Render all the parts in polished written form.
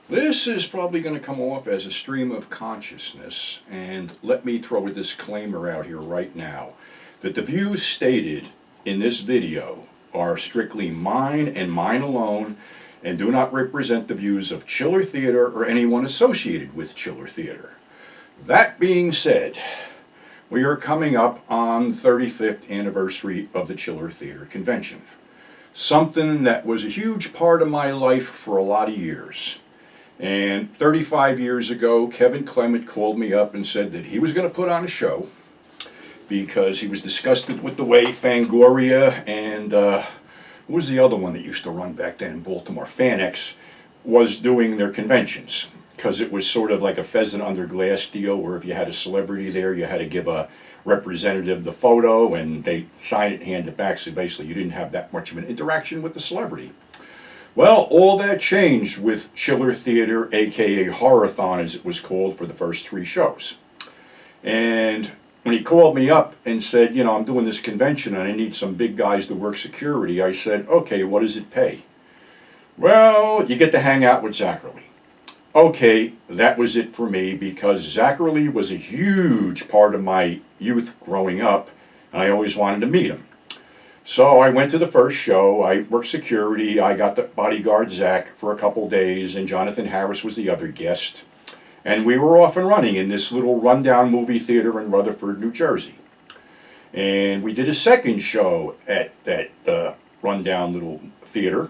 This is probably going to come off as a stream of consciousness, and let me throw a disclaimer out here right now that the views stated in this video are strictly mine and mine alone and do not represent the views of Chiller Theater or anyone associated with Chiller Theater. That being said, we are coming up on the 35th anniversary of the Chiller Theater Convention. Something that was a huge part of my life for a lot of years. And 35 years ago, Kevin Clement called me up and said that he was going to put on a show because he was disgusted with the way Fangoria and who was the other one that used to run back then in Baltimore, FanX, was doing their conventions. Because it was sort of like a pheasant under glass deal where if you had a celebrity there, you had to give a representative the photo and they sign it and hand it back. So basically you didn't have that much of an interaction with the celebrity. Well, all that changed with Chiller Theater, aka Horathon as it was called, for the first 3 shows. And when he called me up and said, you know, I'm doing this convention and I need some big guys to work security, I said, okay, what does it pay? Well, you get to hang out with Zachary. Okay, that was it for me because Zachary was a huge part of my youth growing up and I always wanted to meet him. So I went to the first show, I worked security, I got the bodyguard Zach for a couple days, and Jonathan Harris was the other guest. And we were off and running in this little rundown movie theater in Rutherford, New Jersey. And we did a second show at that rundown little theater.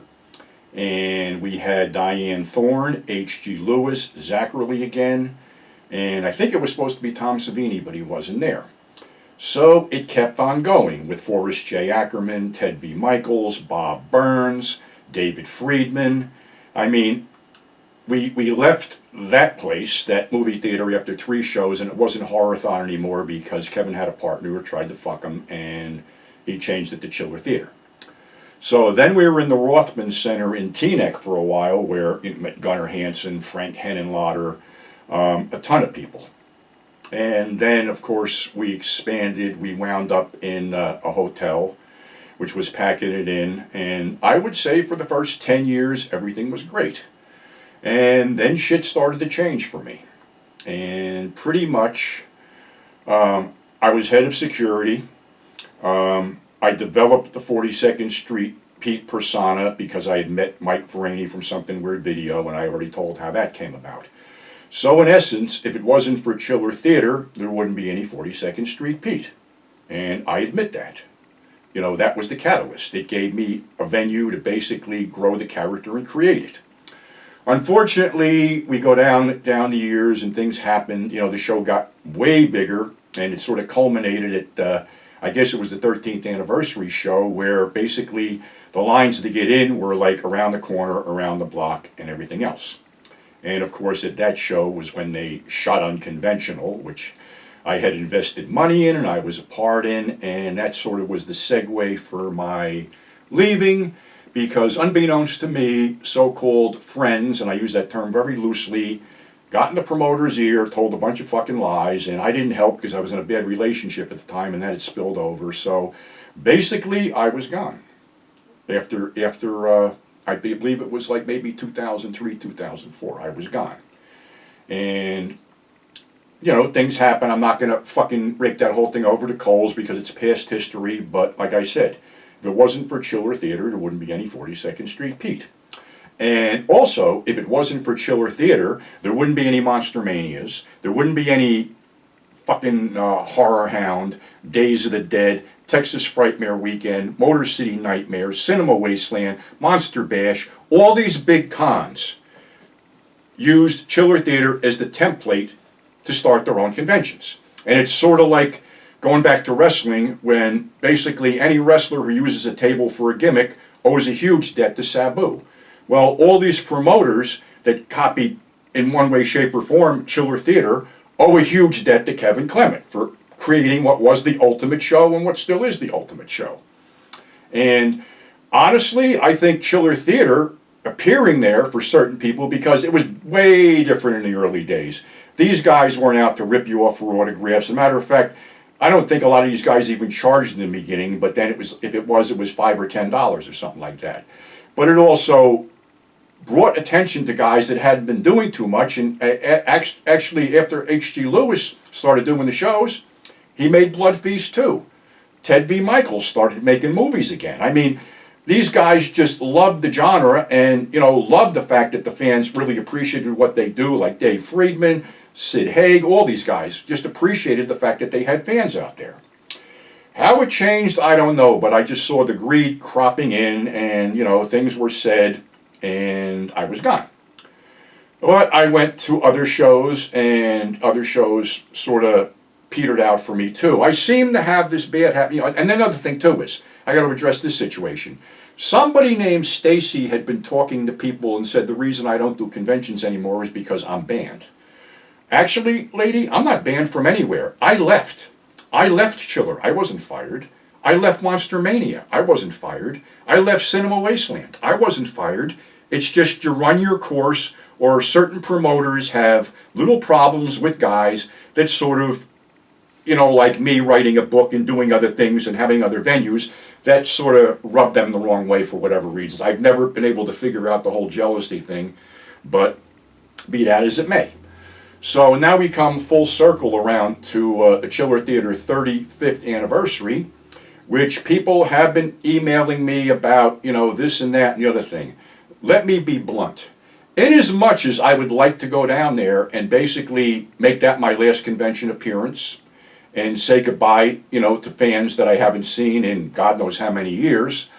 And we had Diane Thorne, H.G. Lewis, Zachary again, and I think it was supposed to be Tom Savini, but he wasn't there. So it kept on going with Forrest J. Ackerman, Ted V. Michaels, Bob Burns, David Friedman. I mean, we left that place, that movie theater, after 3 shows, and it wasn't Horathon anymore because Kevin had a partner who tried to fuck him, and he changed it to Chiller Theater. So then we were in the Rothman Center in Teaneck for a while, where you met Gunnar Hansen, Frank Henenlotter, a ton of people. And then, of course, we expanded. We wound up in a hotel, which was packing it in. And I would say for the first 10 years, everything was great. And then shit started to change for me. And pretty much, I was head of security. I developed the 42nd Street Pete persona because I had met Mike Veraney from Something Weird Video, and I already told how that came about. So in essence, if it wasn't for Chiller Theater, there wouldn't be any 42nd Street Pete. And I admit that. You know, that was the catalyst. It gave me a venue to basically grow the character and create it. Unfortunately, we go down the years and things happen. You know, the show got way bigger, and it sort of culminated at, I guess it was the 13th anniversary show, where basically the lines to get in were like around the corner, around the block, and everything else. And of course, at that show was when they shot Unconventional, which I had invested money in and I was a part in, and that sort of was the segue for my leaving, because unbeknownst to me, so-called friends, and I use that term very loosely, got in the promoter's ear, told a bunch of fucking lies, and I didn't help because I was in a bad relationship at the time and that had spilled over. So basically, I was gone. After I believe it was like maybe 2003, 2004, I was gone. And, you know, things happen. I'm not going to fucking rake that whole thing over to coals because it's past history, but like I said, if it wasn't for Chiller Theater, there wouldn't be any 42nd Street Pete. And also, if it wasn't for Chiller Theater, there wouldn't be any Monster Manias, there wouldn't be any fucking Horror Hound, Days of the Dead, Texas Frightmare Weekend, Motor City Nightmares, Cinema Wasteland, Monster Bash. All these big cons used Chiller Theater as the template to start their own conventions. And it's sort of like going back to wrestling, when basically any wrestler who uses a table for a gimmick owes a huge debt to Sabu. Well, all these promoters that copied in one way, shape, or form Chiller Theater owe a huge debt to Kevin Clement for creating what was the ultimate show and what still is the ultimate show. And honestly, I think Chiller Theater appearing there for certain people, because it was way different in the early days. These guys weren't out to rip you off for autographs. As a matter of fact, I don't think a lot of these guys even charged in the beginning, but then it was, if it was $5 or $10 or something like that. But it also brought attention to guys that hadn't been doing too much. And actually, after H.G. Lewis started doing the shows, he made Blood Feast too. Ted V. Michaels started making movies again. I mean, these guys just loved the genre and, you know, loved the fact that the fans really appreciated what they do, like Dave Friedman, Sid Haig, all these guys just appreciated the fact that they had fans out there. How it changed, I don't know, but I just saw the greed cropping in and, you know, things were said and I was gone. But I went to other shows and other shows sort of petered out for me too. I seem to have this bad habit, you know, and then another thing too is, I got to address this situation. Somebody named Stacy had been talking to people and said the reason I don't do conventions anymore is because I'm banned. Actually, lady, I'm not banned from anywhere. I left. I left Chiller. I wasn't fired. I left Monster Mania. I wasn't fired. I left Cinema Wasteland. I wasn't fired. It's just you run your course, or certain promoters have little problems with guys that sort of, you know, like me writing a book and doing other things and having other venues that sort of rub them the wrong way for whatever reasons. I've never been able to figure out the whole jealousy thing, but be that as it may. So now we come full circle around to the Chiller Theater 35th anniversary, which people have been emailing me about, you know, this and that and the other thing. Let me be blunt. Inasmuch as I would like to go down there and basically make that my last convention appearance and say goodbye, you know, to fans that I haven't seen in God knows how many years,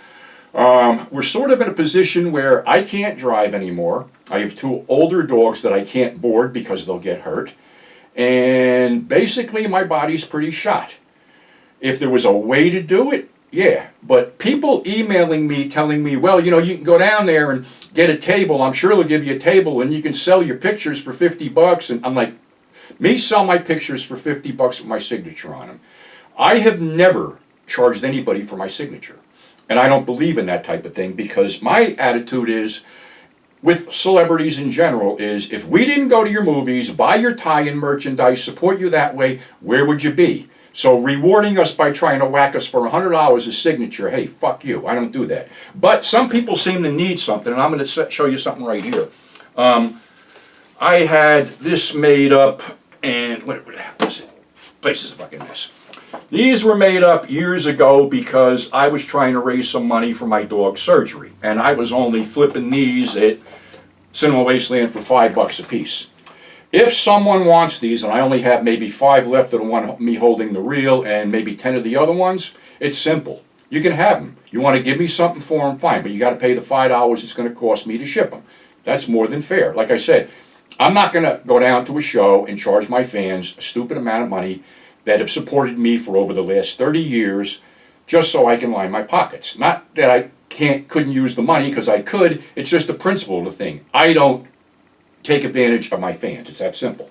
we're sort of in a position where I can't drive anymore. I have 2 older dogs that I can't board because they'll get hurt. And basically my body's pretty shot. If there was a way to do it, yeah. But people emailing me telling me, well, you know, you can go down there and get a table. I'm sure they'll give you a table and you can sell your pictures for $50. And I'm like, me sell my pictures for $50 with my signature on them. I have never charged anybody for my signature. And I don't believe in that type of thing because my attitude is, with celebrities in general, is if we didn't go to your movies, buy your tie-in merchandise, support you that way, where would you be? So rewarding us by trying to whack us for $100 a signature, hey, fuck you, I don't do that. But some people seem to need something, and I'm going to show you something right here. I had this made up, and what was it? Place is a fucking mess. These were made up years ago because I was trying to raise some money for my dog's surgery, and I was only flipping these at Cinema Wasteland for $5 a piece. If someone wants these, and I only have maybe 5 left of the one me holding the reel and maybe 10 of the other ones, it's simple. You can have them. You want to give me something for them, fine, but you got to pay the $5 it's going to cost me to ship them. That's more than fair. Like I said, I'm not going to go down to a show and charge my fans a stupid amount of money that have supported me for over the last 30 years just so I can line my pockets. Not that I couldn't use the money, because I could. It's just the principle of the thing. I don't take advantage of my fans. It's that simple.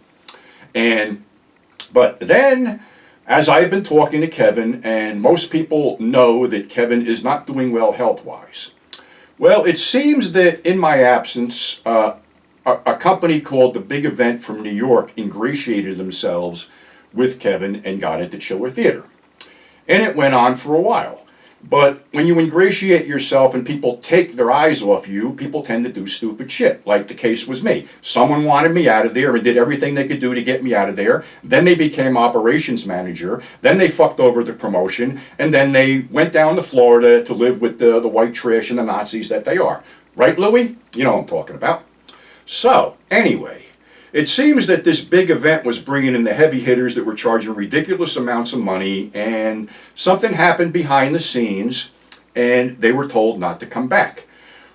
But then, as I've been talking to Kevin, and most people know that Kevin is not doing well health-wise. Well, it seems that in my absence, a company called The Big Event from New York ingratiated themselves with Kevin and got into Chiller Theater. And it went on for a while. But when you ingratiate yourself and people take their eyes off you, people tend to do stupid shit, like the case was me. Someone wanted me out of there and did everything they could do to get me out of there. Then they became operations manager. Then they fucked over the promotion. And then they went down to Florida to live with the white trash and the Nazis that they are. Right, Louie? You know what I'm talking about. So, anyway, it seems that this big event was bringing in the heavy hitters that were charging ridiculous amounts of money, and something happened behind the scenes, and they were told not to come back.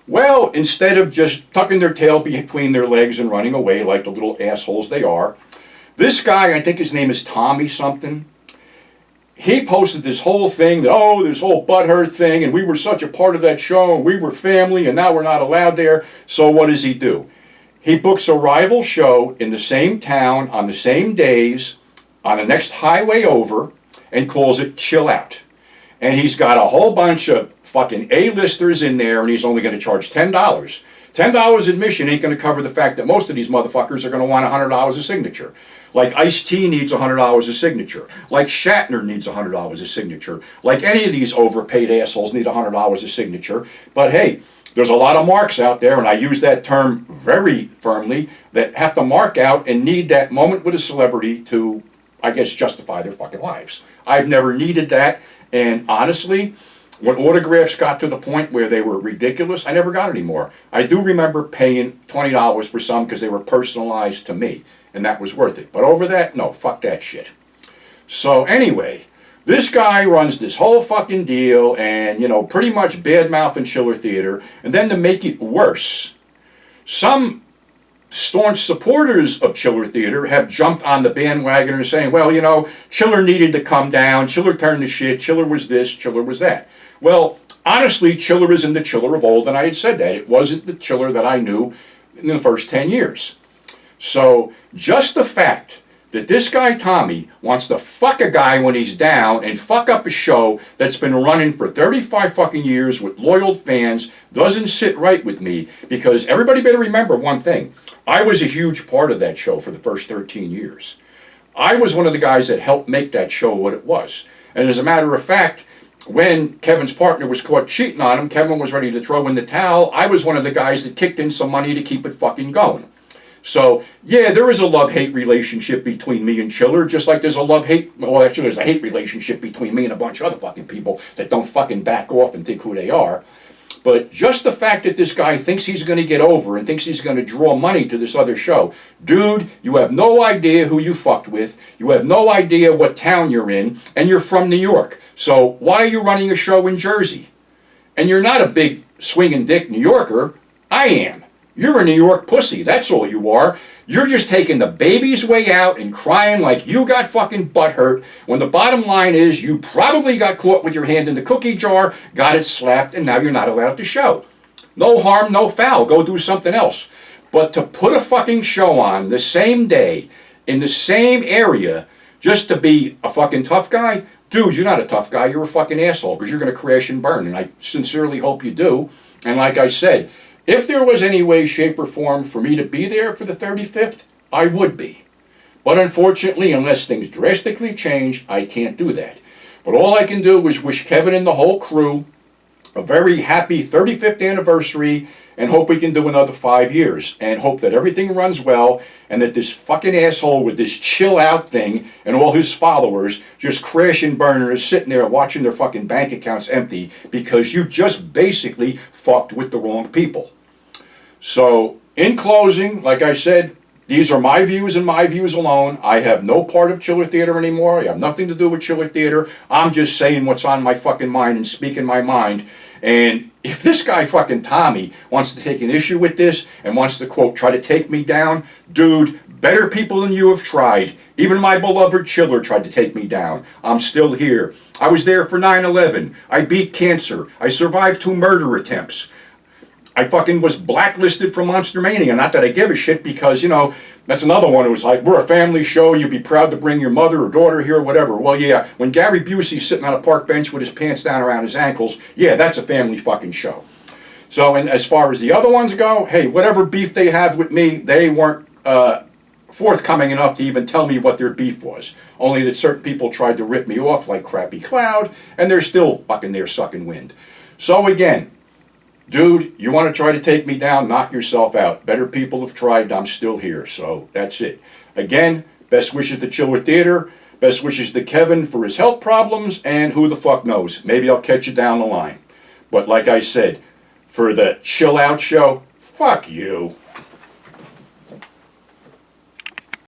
Well, instead of just tucking their tail between their legs and running away like the little assholes they are, this guy, I think his name is Tommy something, he posted this whole thing that, oh, this whole butthurt thing, and we were such a part of that show, and we were family, and now we're not allowed there. So what does he do? He books a rival show in the same town on the same days on the next highway over and calls it Chill Out. And he's got a whole bunch of fucking A-listers in there, and he's only going to charge $10. $10 admission ain't going to cover the fact that most of these motherfuckers are going to want $100 a signature. Like Ice-T needs $100 a signature. Like Shatner needs $100 a signature. Like any of these overpaid assholes need $100 a signature. But hey, there's a lot of marks out there, and I use that term very firmly, that have to mark out and need that moment with a celebrity to, I guess, justify their fucking lives. I've never needed that, and honestly, when autographs got to the point where they were ridiculous, I never got any more. I do remember paying $20 for some because they were personalized to me, and that was worth it. But over that, no, fuck that shit. So anyway, this guy runs this whole fucking deal and, you know, pretty much badmouthing Chiller Theater. And then to make it worse, some staunch supporters of Chiller Theater have jumped on the bandwagon and are saying, well, you know, Chiller needed to come down, Chiller turned the shit, Chiller was this, Chiller was that. Well, honestly, Chiller isn't the Chiller of old, and I had said that. It wasn't the Chiller that I knew in the first 10 years. So just the fact that this guy Tommy wants to fuck a guy when he's down and fuck up a show that's been running for 35 fucking years with loyal fans doesn't sit right with me, because everybody better remember one thing. I was a huge part of that show for the first 13 years. I was one of the guys that helped make that show what it was. And as a matter of fact, when Kevin's partner was caught cheating on him, Kevin was ready to throw in the towel. I was one of the guys that kicked in some money to keep it fucking going. So, yeah, there is a love-hate relationship between me and Chiller, just like there's a love-hate, well, actually there's a hate relationship between me and a bunch of other fucking people that don't fucking back off and think who they are. But just the fact that this guy thinks he's going to get over and thinks he's going to draw money to this other show. Dude, you have no idea who you fucked with. You have no idea what town you're in, and you're from New York. So why are you running a show in Jersey? And you're not a big swinging dick New Yorker. I am. You're a New York pussy, that's all you are. You're just taking the baby's way out and crying like you got fucking butthurt, when the bottom line is you probably got caught with your hand in the cookie jar, got it slapped, and now you're not allowed to show. No harm, no foul. Go do something else. But to put a fucking show on the same day, in the same area, just to be a fucking tough guy, dude, you're not a tough guy. You're a fucking asshole, because you're going to crash and burn, and I sincerely hope you do. And like I said, if there was any way, shape, or form for me to be there for the 35th, I would be. But unfortunately, unless things drastically change, I can't do that. But all I can do is wish Kevin and the whole crew a very happy 35th anniversary, and hope we can do another 5 years, and hope that everything runs well, and that this fucking asshole with this chill out thing and all his followers just crash and burn and are sitting there watching their fucking bank accounts empty because you just basically fucked with the wrong people. So, in closing, like I said, these are my views and my views alone. I have no part of Chiller Theater anymore. I have nothing to do with Chiller Theater. I'm just saying what's on my fucking mind and speaking my mind. And if this guy fucking Tommy wants to take an issue with this and wants to, quote, try to take me down, dude, better people than you have tried. Even my beloved Chiller tried to take me down. I'm still here. I was there for 9/11. I beat cancer. I survived 2 murder attempts. I fucking was blacklisted from Monster Mania. Not that I give a shit, because, you know, that's another one who was like, we're a family show, you'd be proud to bring your mother or daughter here or whatever. Well, yeah, when Gary Busey's sitting on a park bench with his pants down around his ankles, yeah, that's a family fucking show. So, and as far as the other ones go, hey, whatever beef they have with me, they weren't forthcoming enough to even tell me what their beef was. Only that certain people tried to rip me off like Crappy Cloud, and they're still fucking there sucking wind. So again, dude, you want to try to take me down, knock yourself out. Better people have tried, I'm still here, so that's it. Again, best wishes to Chiller Theater, best wishes to Kevin for his health problems, and who the fuck knows, maybe I'll catch you down the line. But like I said, for the Chill Out show, fuck you.